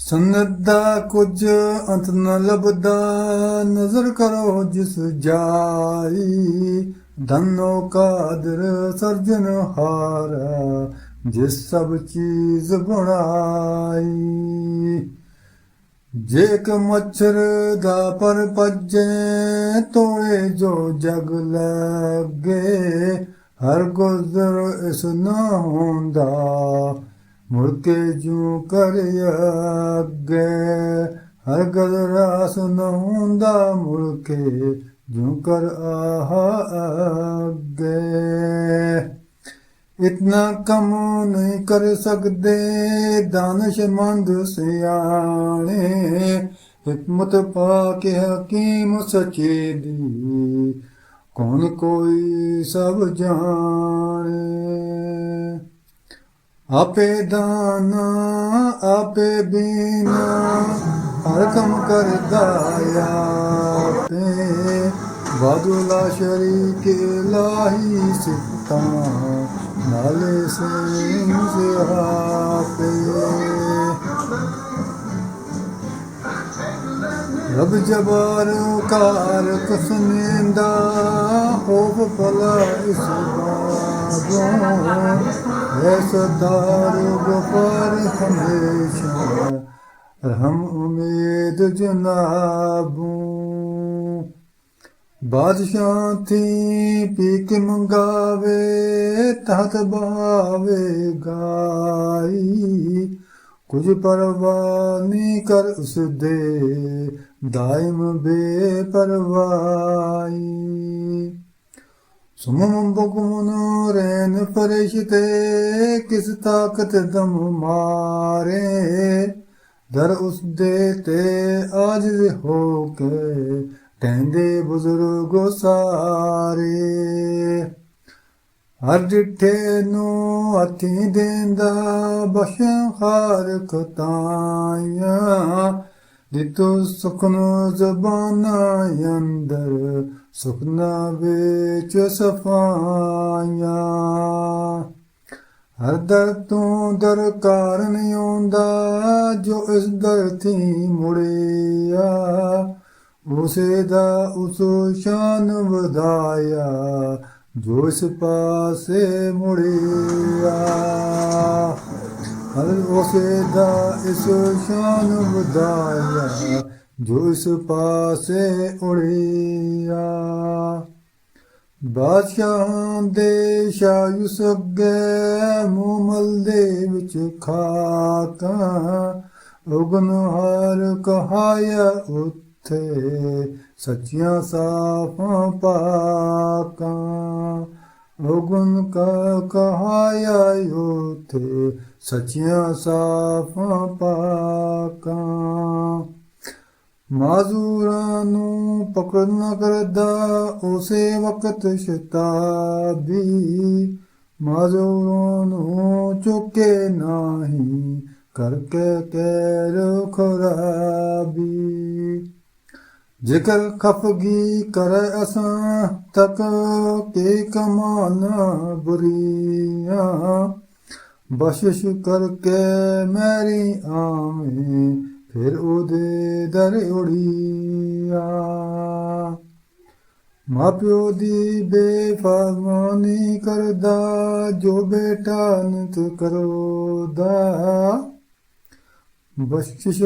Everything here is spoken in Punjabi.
ਸੁਨਤ ਦਾ ਕੁਝ ਅੰਤ ਨ ਲੱਭਦਾ, ਨਜ਼ਰ ਕਰੋ ਜਿਸ ਜਾਈ। ਧਨੋ ਕਾਦਰ ਸਿਰਜਣਹਾਰਾ, ਜਿਸ ਸਭ ਚੀਜ਼ ਬਣਾਈ। ਜੇ ਇੱਕ ਮੱਛਰ ਦਾ ਪਰ ਭੱਜੇ, ਤੋੜੇ ਜੋ ਜਗ ਲੱਗੇ। ਹਰ ਗੁਜ਼ਰ ਇਸ ਨਾ ਹੁੰਦਾ, ਮੁੜ ਕੇ ਜੂ ਕਰ ਅੱਗੇ। ਹਰ ਗਜ਼ਰਾਸ ਨ ਹੁੰਦਾ, ਮੁੜ ਕੇ ਜੂ ਕਰ ਅੱਗੇ। ਇਤਨਾ ਕੰਮ ਨਹੀਂ ਕਰ ਸਕਦੇ ਦਾਨਸ਼ਮੰਦ ਸਿਆਣੇ। ਹਿਕਮਤ ਪਾ ਕੇ ਹਕੀਮ ਸੱਚੇ ਦੀ, ਕੌਣ ਕੋਈ ਸਭ ਜਾਣੇ। ਆਪੇ ਦਾਨਾ ਆਪੇ ਬੀਨਾ, ਹਰ ਕੰਮ ਕਰਦਾ ਆਪੇ। ਵਾਦੁਲਾ ਸ਼ਰੀਕ ਲਾਹੀ ਸਿਫਤਾਂ, ਨਾਲੇ ਸਿੰਘ ਆਪੇ। ਰੱਬ ਜਬਾਰ ਕਾਰ ਕਸਮੇਂਦਾ, ਹੋਵ ਭਲਾ ਇਸ ਬਾਗੋਂ। ਐਸਦਾਰ ਗਫਾਰ ਹਮੇਸ਼ਾ, ਰਹਿਮ ਉਮੀਦ ਜਨਾਬੋਂ। ਬਾਦਸ਼ਾਹ ਥੀ ਪੀਕ ਮੰਗਾਵੇ, ਤਹਤ ਬਾਵੇ ਗਾਈ। ਕੁਝ ਪਰਵਾਹ ਨਹੀਂ ਕਰ ਉਸਦੇ, ਦਾਇਮ ਬੇਪਰਵਾਹੀ। ਸੁਮਮ ਬੁਕਮਨ ਰੈਨ ਫਰਿਸ਼ਤੇ, ਕਿਸ ਤਾਕਤ ਦਮ ਮਾਰੇ। ਦਰ ਉਸਦੇ ਤੇ ਆਜਿਜ਼ ਹੋ ਕੇ, ਕਹਿੰਦੇ ਬਜ਼ੁਰਗੋ ਸਾਰੇ। ਹਰ ਡਿੱਠੇ ਨੂੰ ਹੱਥੀਂ ਦੇਂਦਾ, ਬਖਸ਼ਾਂ ਖਾਰ ਖਤਾਈਆਂ। ਦਿੱਤੋ ਸੁਖਨ ਜ਼ਬਾਨਾਂ ਅੰਦਰ, ਸੁਖਨਾ ਵਿੱਚ ਸਫਾਈਆਂ। ਹਰ ਦਰ ਤੋਂ ਦਰਕਾਰ ਨਹੀਂ ਆਉਂਦਾ, ਜੋ ਇਸ ਦਰ ਥੀ ਮੁੜਿਆ। ਉਸੇ ਦਾ ਉਸ ਸ਼ਾਨ ਵਧਾਇਆ, ਜੋ ਇਸ ਪਾਸੇ ਮੁੜਿਆ। ਹਰ ਉਸੇ ਦਾ ਇਸ ਸ਼ਾਨ ਵਧਾਇਆ, ਜੋ ਇਸ ਪਾਸੇ ਉੜਿਆ। ਬਾਦਸ਼ਾਹਾਂ ਦੇ ਸ਼ਾਯੁਸ ਅੱਗੇ, ਮੂੰਹ ਮਲਦੇ ਵਿੱਚ ਖਾਕਾਂ। ਉਗਨ ਹਾਰ ਕਹਾਇਆ ਉੱਥੇ, ਸੱਚੀਆਂ ਸਾਫਾਂ ਪਾਕਾਂ। ਉਗਨ ਕਾ ਕਹਾਇਆ ਉੱਥੇ, ਸੱਚੀਆਂ ਸਾਫਾਂ ਪਾਕਾਂ। ਮਾਜ਼ੂਰਾਂ ਨੂੰ ਪਕੜ ਨਾ ਕਰਦਾ, ਉਸੇ ਵਕਤ ਸ਼ਤਾਬੀ। ਮਾਜ਼ੂਰਾਂ ਨੂੰ ਚੁੱਕੇ ਨਹੀਂ, ਕਰਕੇ ਕਹਿਰ ਖਰਾਬੀ। ਜ਼ਿਕਰ ਖਫਗੀ ਕਰੇ ਅਸਾਂ ਤੱਕ, ਕੇ ਕਮਾਨਾ ਬੁਰੀਆਂ। ਬਖਸ਼ਿਸ਼ ਕਰਕੇ ਮੇਰੀ ਆਵੇਂ, ਫਿਰ ਉਹਦੇ ਦਰ ਉੜੀਆ। ਮਾਂ ਪਿਓ ਦੀ ਬੇਫਰਮਾਨੀ ਕਰਦਾ, ਜੋ ਬੇਟਾ ਨਿਤ ਕਰੋਦਾ। ਬਖਸ਼ਿਸ਼